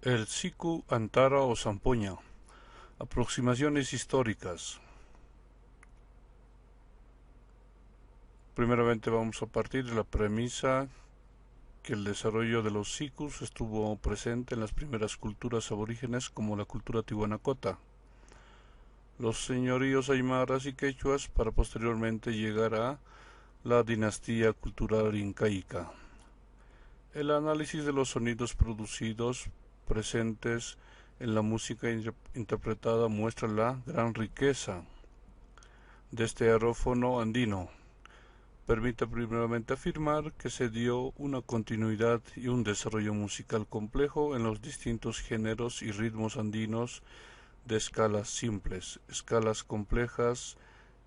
El siku, antara o zampoña. Aproximaciones históricas. Primeramente vamos a partir de la premisa que el desarrollo de los sikus estuvo presente en las primeras culturas aborígenes como la cultura tihuanacota, los señoríos aymaras y quechuas para posteriormente llegar a la dinastía cultural incaica. El análisis de los sonidos producidos presentes en la música interpretada muestra la gran riqueza de este aerófono andino. Permite primeramente afirmar que se dio una continuidad y un desarrollo musical complejo en los distintos géneros y ritmos andinos de escalas simples, escalas complejas,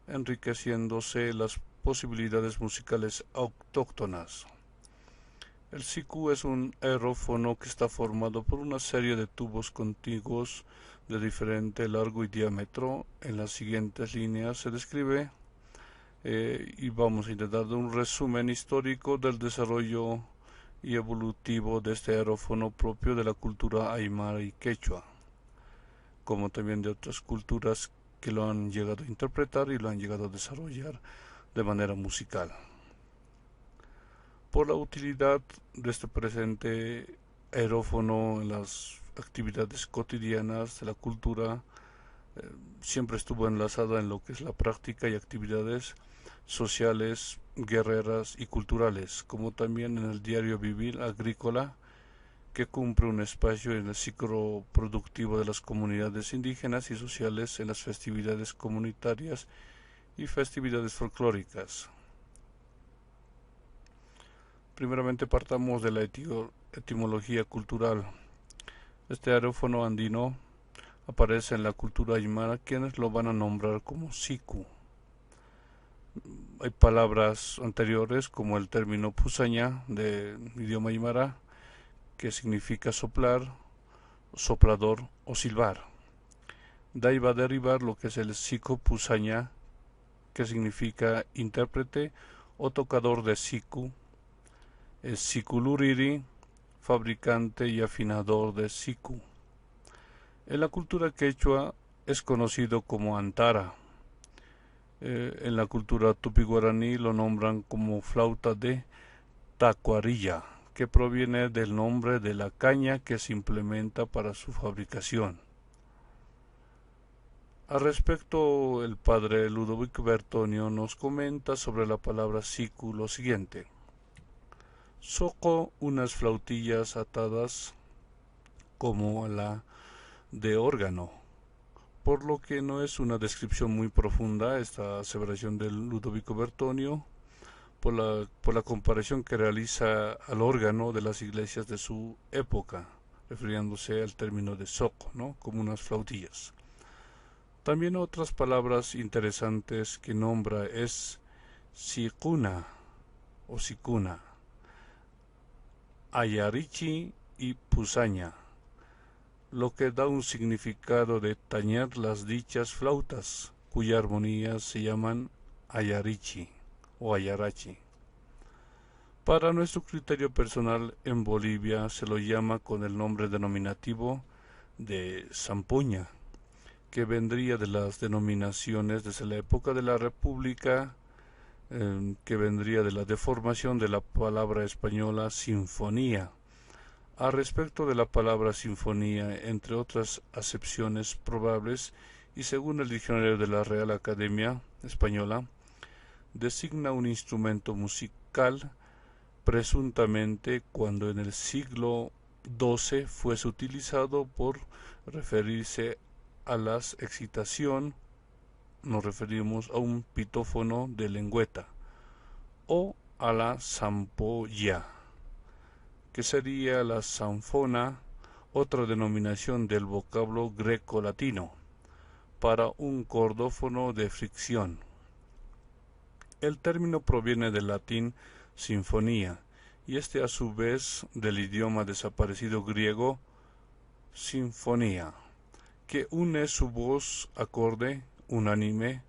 enriqueciéndose las posibilidades musicales autóctonas. El siku es un aerófono que está formado por una serie de tubos contiguos de diferente largo y diámetro. En las siguientes líneas se describe y vamos a intentar dar un resumen histórico del desarrollo y evolutivo de este aerófono propio de la cultura aymara y quechua, como también de otras culturas que lo han llegado a interpretar y lo han llegado a desarrollar de manera musical. Por la utilidad de este presente aerófono en las actividades cotidianas de la cultura, siempre estuvo enlazada en lo que es la práctica y actividades sociales, guerreras y culturales, como también en el diario vivir agrícola, que cumple un espacio en el ciclo productivo de las comunidades indígenas y sociales en las festividades comunitarias y festividades folclóricas. Primeramente partamos de la etimología cultural. Este aerófono andino aparece en la cultura aymara, quienes lo van a nombrar como siku. Hay palabras anteriores como el término pusaña de idioma aymara, que significa soplar, soplador o silbar. De ahí va a derivar lo que es el siku pusaña, que significa intérprete o tocador de siku, el sikuluriri, fabricante y afinador de siku. En la cultura quechua es conocido como antara. En la cultura tupi-guaraní lo nombran como flauta de tacuarilla, que proviene del nombre de la caña que se implementa para su fabricación. Al respecto, el padre Ludovico Bertonio nos comenta sobre la palabra siku lo siguiente: soco unas flautillas atadas como la de órgano, por lo que no es una descripción muy profunda esta aseveración de Ludovico Bertonio, por la comparación que realiza al órgano de las iglesias de su época, refiriéndose al término de soco, ¿no?, como unas flautillas. También otras palabras interesantes que nombra es sicuna o sicuna, ayarichi y pusaña, lo que da un significado de tañer las dichas flautas, cuya armonía se llaman ayarichi o ayarachi. Para nuestro criterio personal, en Bolivia se lo llama con el nombre denominativo de zampoña, que vendría de las denominaciones desde la época de la República, que vendría de la deformación de la palabra española sinfonía. A respecto de la palabra sinfonía, entre otras acepciones probables, y según el diccionario de la Real Academia Española, designa un instrumento musical presuntamente cuando en el siglo XII fuese utilizado por referirse a la excitación, nos referimos a un pitófono de lengüeta, o a la zampolla, que sería la zanfona, otra denominación del vocablo greco-latino, para un cordófono de fricción. El término proviene del latín sinfonía, y este a su vez del idioma desaparecido griego sinfonía, que une su voz acorde, unánime,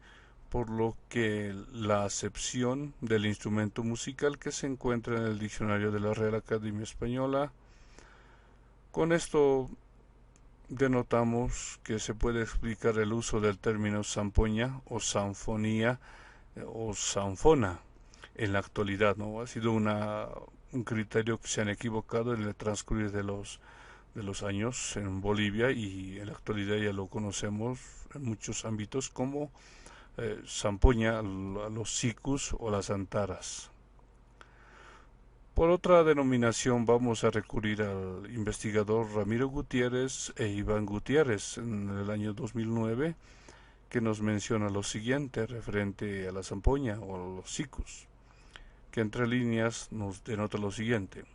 por lo que la acepción del instrumento musical que se encuentra en el diccionario de la Real Academia Española Con esto denotamos que se puede explicar el uso del término zampoña o sanfonía o sanfona en la actualidad, ¿no? Ha sido un criterio que se han equivocado en el transcurrir de los años en Bolivia, y en la actualidad ya lo conocemos en muchos ámbitos como zampoña a los sicus o las antaras. Por otra denominación vamos a recurrir al investigador Ramiro Gutiérrez e Iván Gutiérrez en el año 2009, que nos menciona lo siguiente referente a la zampoña o a los sicus, que entre líneas nos denota lo siguiente.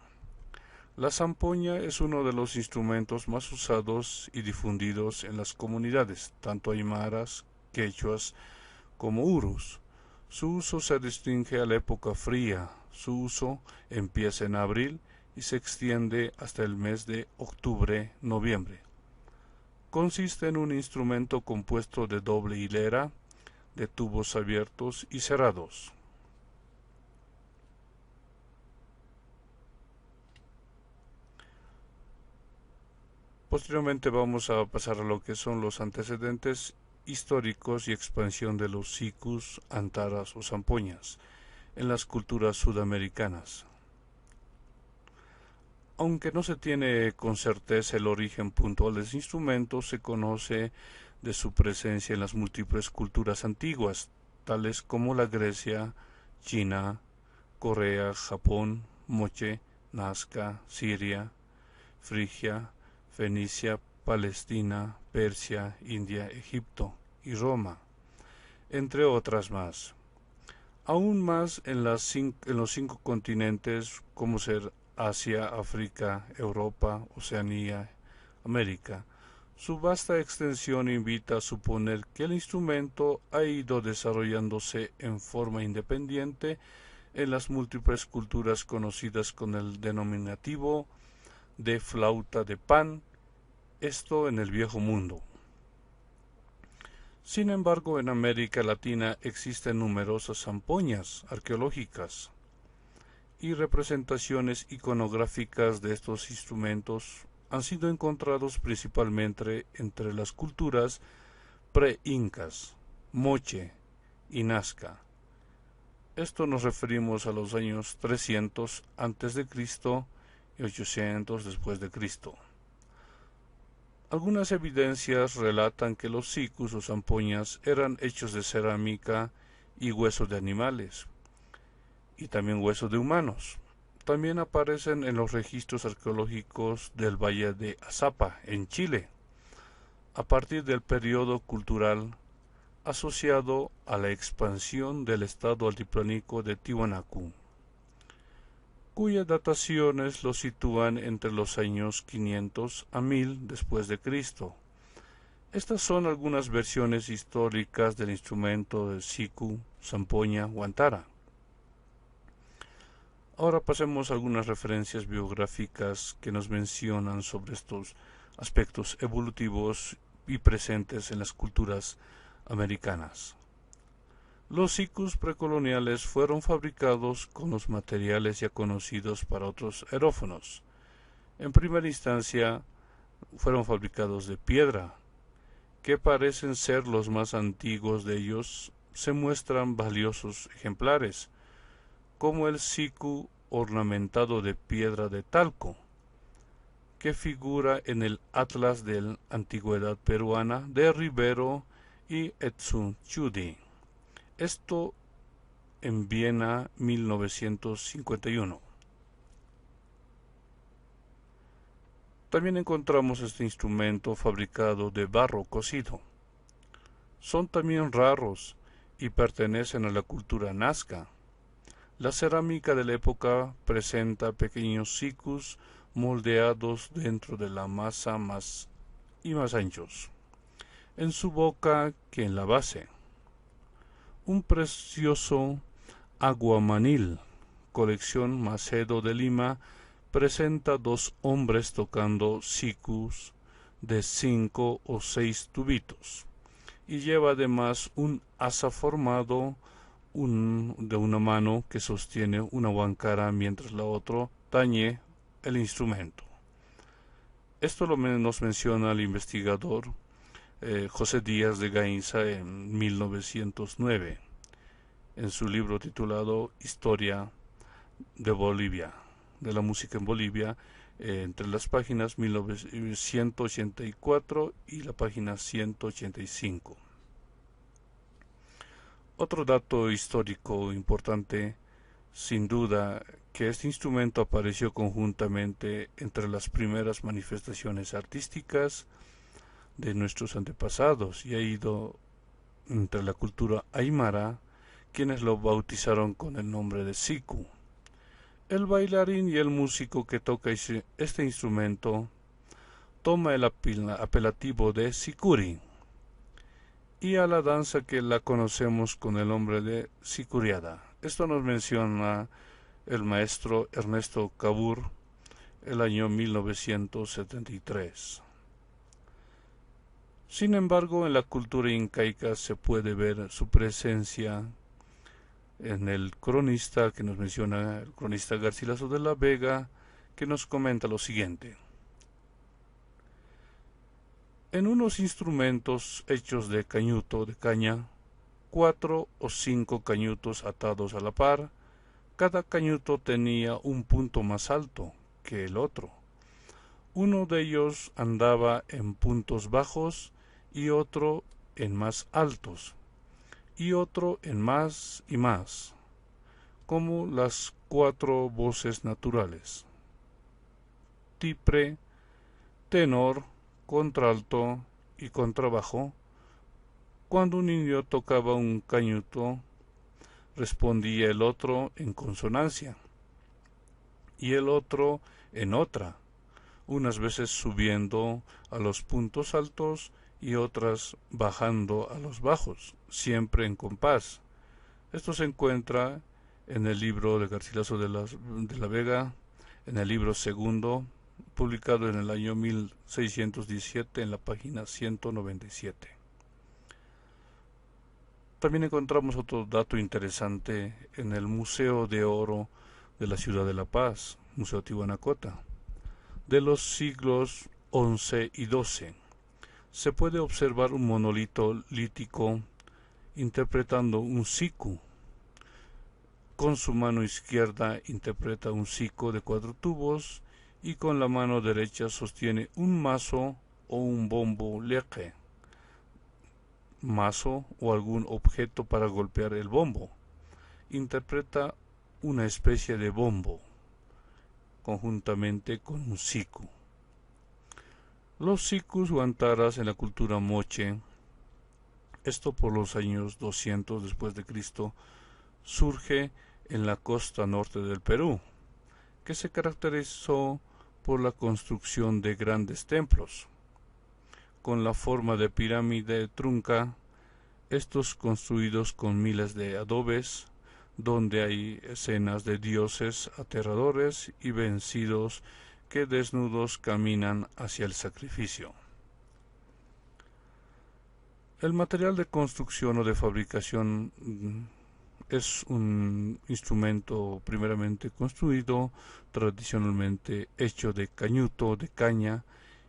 La zampoña es uno de los instrumentos más usados y difundidos en las comunidades, tanto aymaras, quechuas como urus. Su uso se restringe a la época fría. Su uso empieza en abril y se extiende hasta el mes de octubre-noviembre. Consiste en un instrumento compuesto de doble hilera de tubos abiertos y cerrados. Posteriormente vamos a pasar a lo que son los antecedentes históricos y expansión de los sicus, antaras o zampoñas en las culturas sudamericanas. Aunque no se tiene con certeza el origen puntual de este instrumento, se conoce de su presencia en las múltiples culturas antiguas, tales como la Grecia, China, Corea, Japón, Moche, Nazca, Siria, Frigia, Fenicia, Palestina, Persia, India, Egipto y Roma, entre otras más. Aún más en los 5 continentes, como ser Asia, África, Europa, Oceanía, América. Su vasta extensión invita a suponer que el instrumento ha ido desarrollándose en forma independiente en las múltiples culturas conocidas con el denominativo de flauta de pan, esto en el Viejo Mundo. Sin embargo, en América Latina existen numerosas zampoñas arqueológicas y representaciones iconográficas de estos instrumentos han sido encontrados principalmente entre las culturas pre-incas, Moche y Nazca. Esto nos referimos a los años 300 a.C. y 800 después de Cristo. Algunas evidencias relatan que los sicus o zampoñas eran hechos de cerámica y huesos de animales, y también huesos de humanos. También aparecen en los registros arqueológicos del Valle de Azapa, en Chile, a partir del periodo cultural asociado a la expansión del estado altiplánico de Tiwanaku, cuyas dataciones lo sitúan entre los años 500 a 1000 después de Cristo. Estas son algunas versiones históricas del instrumento de siku, zampoña o antara. Ahora pasemos a algunas referencias biográficas que nos mencionan sobre estos aspectos evolutivos y presentes en las culturas americanas. Los sicus precoloniales fueron fabricados con los materiales ya conocidos para otros aerófonos. En primera instancia, fueron fabricados de piedra, que parecen ser los más antiguos de ellos. Se muestran valiosos ejemplares, como el siku ornamentado de piedra de talco, que figura en el Atlas de la Antigüedad Peruana de Rivero y Etsunchudi. Esto en Viena, 1951. También encontramos este instrumento fabricado de barro cocido. Son también raros y pertenecen a la cultura nazca. La cerámica de la época presenta pequeños sicus moldeados dentro de la masa más anchos, en su boca que en la base. Un precioso aguamanil, colección Macedo de Lima, presenta 2 hombres tocando sicus de 5 o 6 tubitos, y lleva además un asa formado de una mano que sostiene una guancara mientras la otra tañe el instrumento. Esto nos menciona el investigador José Díaz de Gainza en 1909, en su libro titulado Historia de Bolivia, de la música en Bolivia, entre las páginas 1984 y la página 185. Otro dato histórico importante, sin duda, que este instrumento apareció conjuntamente entre las primeras manifestaciones artísticas de nuestros antepasados y ha ido entre la cultura aymara, quienes lo bautizaron con el nombre de siku. El bailarín y el músico que toca este instrumento toma el apelativo de sikuri, y a la danza que la conocemos con el nombre de sikuriada. Esto nos menciona el maestro Ernesto Cabur el año 1973. Sin embargo, en la cultura incaica se puede ver su presencia en el cronista que nos menciona, el cronista Garcilaso de la Vega, que nos comenta lo siguiente. En unos instrumentos hechos de cañuto de caña, 4 o 5 cañutos atados a la par, cada cañuto tenía un punto más alto que el otro. Uno de ellos andaba en puntos bajos y otro en más altos, y otro en más y más, como las 4 voces naturales: tipre, tenor, contralto y contrabajo. Cuando un indio tocaba un cañuto, respondía el otro en consonancia, y el otro en otra, unas veces subiendo a los puntos altos y otras bajando a los bajos, siempre en compás. Esto se encuentra en el libro de Garcilaso de la Vega, en el libro segundo, publicado en el año 1617 en la página 197. También encontramos otro dato interesante en el Museo de Oro de la Ciudad de La Paz, Museo Tiwanacotta, de los siglos XI y XII. Se puede observar un monolito lítico interpretando un siku. Con su mano izquierda interpreta un siku de 4 tubos y con la mano derecha sostiene un mazo o un bombo leque, mazo o algún objeto para golpear el bombo. Interpreta una especie de bombo conjuntamente con un siku. Los sikus o antaras en la cultura moche, esto por los años 200 después de Cristo, surge en la costa norte del Perú, que se caracterizó por la construcción de grandes templos, con la forma de pirámide trunca, estos construidos con miles de adobes, donde hay escenas de dioses aterradores y vencidos que desnudos caminan hacia el sacrificio. El material de construcción o de fabricación es un instrumento primeramente construido, tradicionalmente hecho de cañuto, de caña,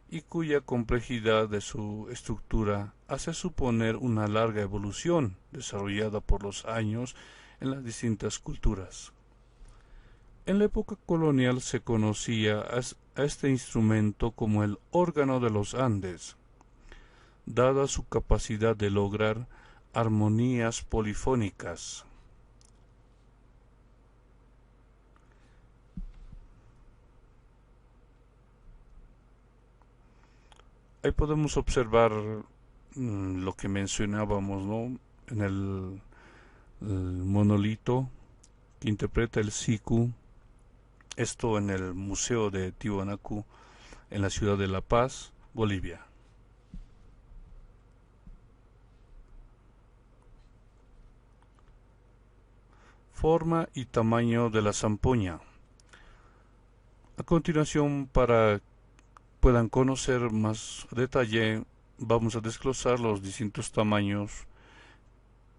y cuya complejidad de su estructura hace suponer una larga evolución desarrollada por los años en las distintas culturas. En la época colonial se conocía a este instrumento como el órgano de los Andes, dada su capacidad de lograr armonías polifónicas. Ahí podemos observar lo que mencionábamos, ¿no? En el monolito que interpreta el siku, esto en el Museo de Tiwanaku, en la ciudad de La Paz, Bolivia. Forma y tamaño de la zampoña. A continuación, para puedan conocer más detalle, vamos a desglosar los distintos tamaños,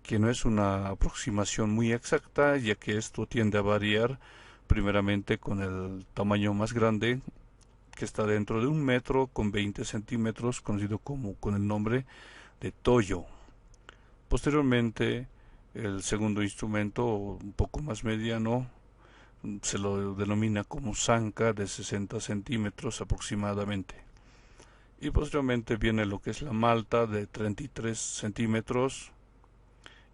que no es una aproximación muy exacta, ya que esto tiende a variar primeramente con el tamaño más grande, que está dentro de 1 metro con 20 centímetros, conocido como con el nombre de toyo. Posteriormente, el segundo instrumento, un poco más mediano, se lo denomina como zanca, de 60 centímetros aproximadamente. Y posteriormente viene lo que es la malta, de 33 centímetros,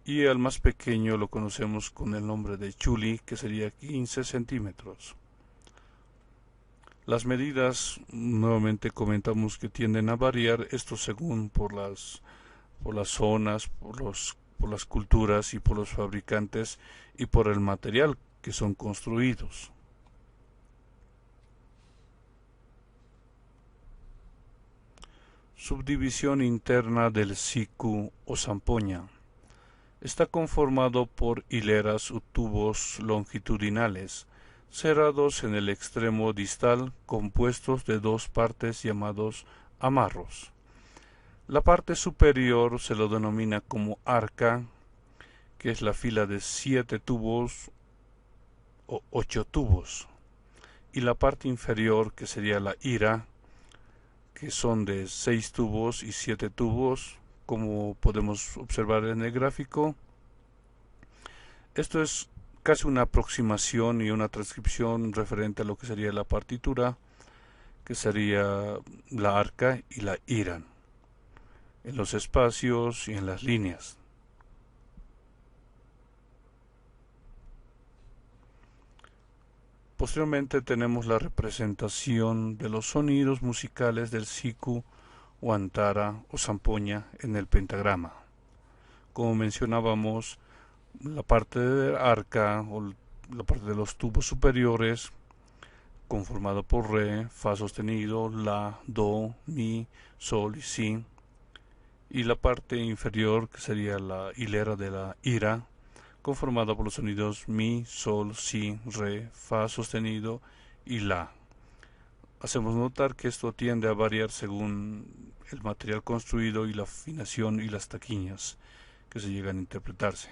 y el más pequeño lo conocemos con el nombre de chuli, que sería 15 centímetros. Las medidas, nuevamente comentamos que tienden a variar, esto según por las zonas, por las culturas y por los fabricantes y por el material que son construidos. Subdivisión interna del siku o zampoña. Está conformado por hileras o tubos longitudinales, cerrados en el extremo distal, compuestos de dos partes llamados amarros. La parte superior se lo denomina como arca, que es la fila de 7 tubos o 8 tubos, y la parte inferior, que sería la hira, que son de 6 tubos y 7 tubos, como podemos observar en el gráfico. Esto es casi una aproximación y una transcripción referente a lo que sería la partitura, que sería la arca y la hira, en los espacios y en las líneas. Posteriormente tenemos la representación de los sonidos musicales del siku o antara o zampoña en el pentagrama. Como mencionábamos, la parte de arca o la parte de los tubos superiores, conformado por re, fa sostenido, la, do, mi, sol y si, y la parte inferior, que sería la hilera de la ira, conformada por los sonidos mi, sol, si, re, fa sostenido y la. Hacemos notar que esto tiende a variar según el material construido y la afinación y las taquiñas que se llegan a interpretarse.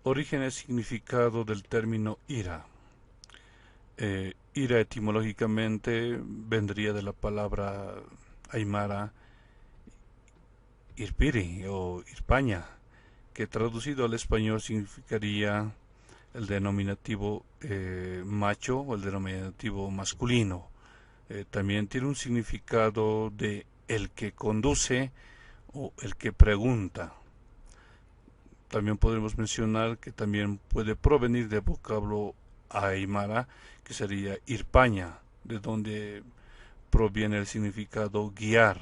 Origen y significado del término ira. Ira etimológicamente vendría de la palabra aymara irpiri o irpaña, que traducido al español significaría el denominativo macho o el denominativo masculino. También tiene un significado de el que conduce o el que pregunta. También podemos mencionar que también puede provenir del vocablo aymara, que sería irpaña, de donde proviene el significado guiar.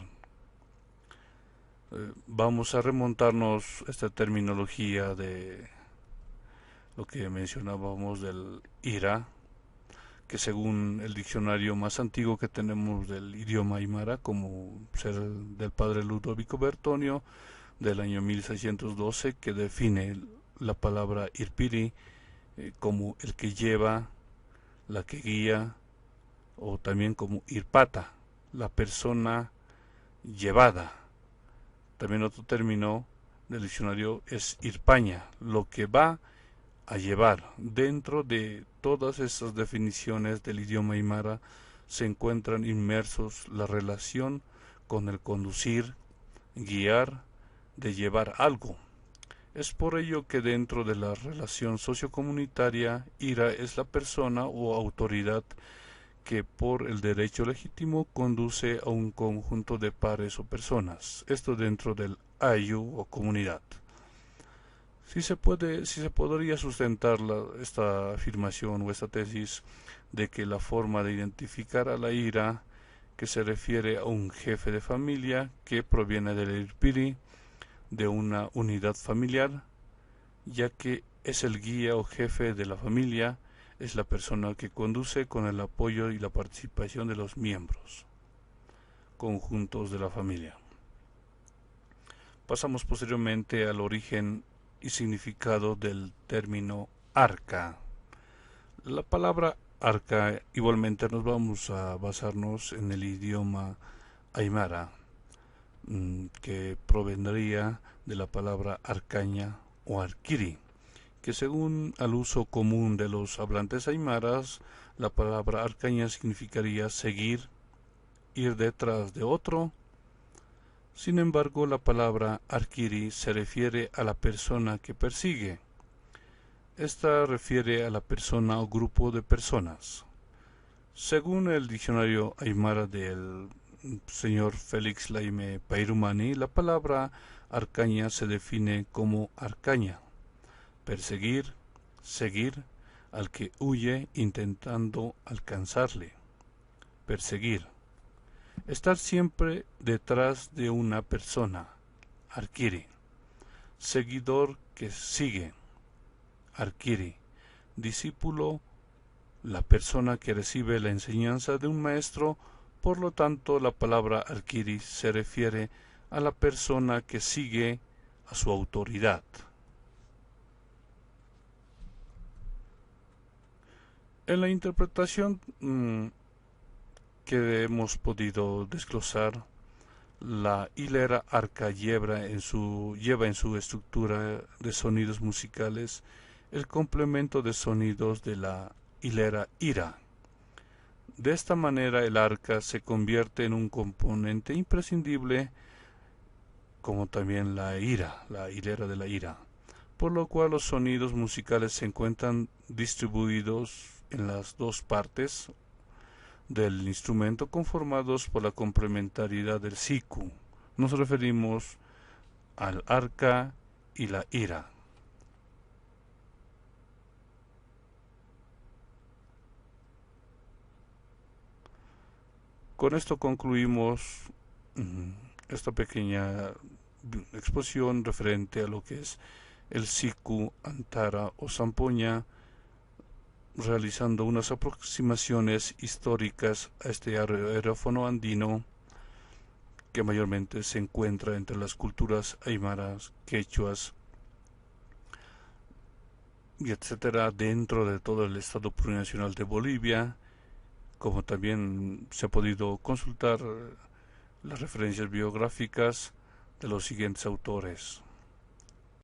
Vamos a remontarnos a esta terminología de lo que mencionábamos del ira, que según el diccionario más antiguo que tenemos del idioma aymara, como ser el del padre Ludovico Bertonio, del año 1612, que define la palabra irpiri como el que lleva, la que guía, o también como irpata, la persona llevada. También otro término del diccionario es irpaña, lo que va a llevar. Dentro de todas estas definiciones del idioma aymara se encuentran inmersos la relación con el conducir, guiar, de llevar algo. Es por ello que dentro de la relación sociocomunitaria, ira es la persona o autoridad que por el derecho legítimo conduce a un conjunto de pares o personas, esto dentro del ayu o comunidad. Si se podría sustentar esta afirmación o esta tesis de que la forma de identificar a la ira, que se refiere a un jefe de familia que proviene del irpiri, de una unidad familiar, ya que es el guía o jefe de la familia, es la persona que conduce con el apoyo y la participación de los miembros conjuntos de la familia. Pasamos posteriormente al origen y significado del término arca. La palabra arca, igualmente nos vamos a basarnos en el idioma aymara, que provendría de la palabra arcaña o arquiri, que según al uso común de los hablantes aymaras, la palabra arcaña significaría seguir, ir detrás de otro. Sin embargo, la palabra arquiri se refiere a la persona que persigue. Esta refiere a la persona o grupo de personas. Según el diccionario aymara del señor Félix Laime Pairumani, la palabra arcaña se define como arcaña, perseguir, seguir, al que huye intentando alcanzarle, perseguir, estar siempre detrás de una persona, arquiri, seguidor que sigue, arquiri, discípulo, la persona que recibe la enseñanza de un maestro. Por lo tanto, la palabra arquiri se refiere a la persona que sigue a su autoridad. En la interpretación que hemos podido desglosar, la hilera arca lleva en su estructura de sonidos musicales el complemento de sonidos de la hilera ira. De esta manera el arca se convierte en un componente imprescindible, como también la ira, la hilera de la ira, por lo cual los sonidos musicales se encuentran distribuidos en las dos partes del instrumento conformados por la complementariedad del siku. Nos referimos al arca y la ira. Con esto concluimos esta pequeña exposición referente a lo que es el siku, antara o zampoña, realizando unas aproximaciones históricas a este aerófono andino que mayormente se encuentra entre las culturas aymaras, quechuas y etcétera, dentro de todo el estado plurinacional de Bolivia, como también se ha podido consultar las referencias biográficas de los siguientes autores.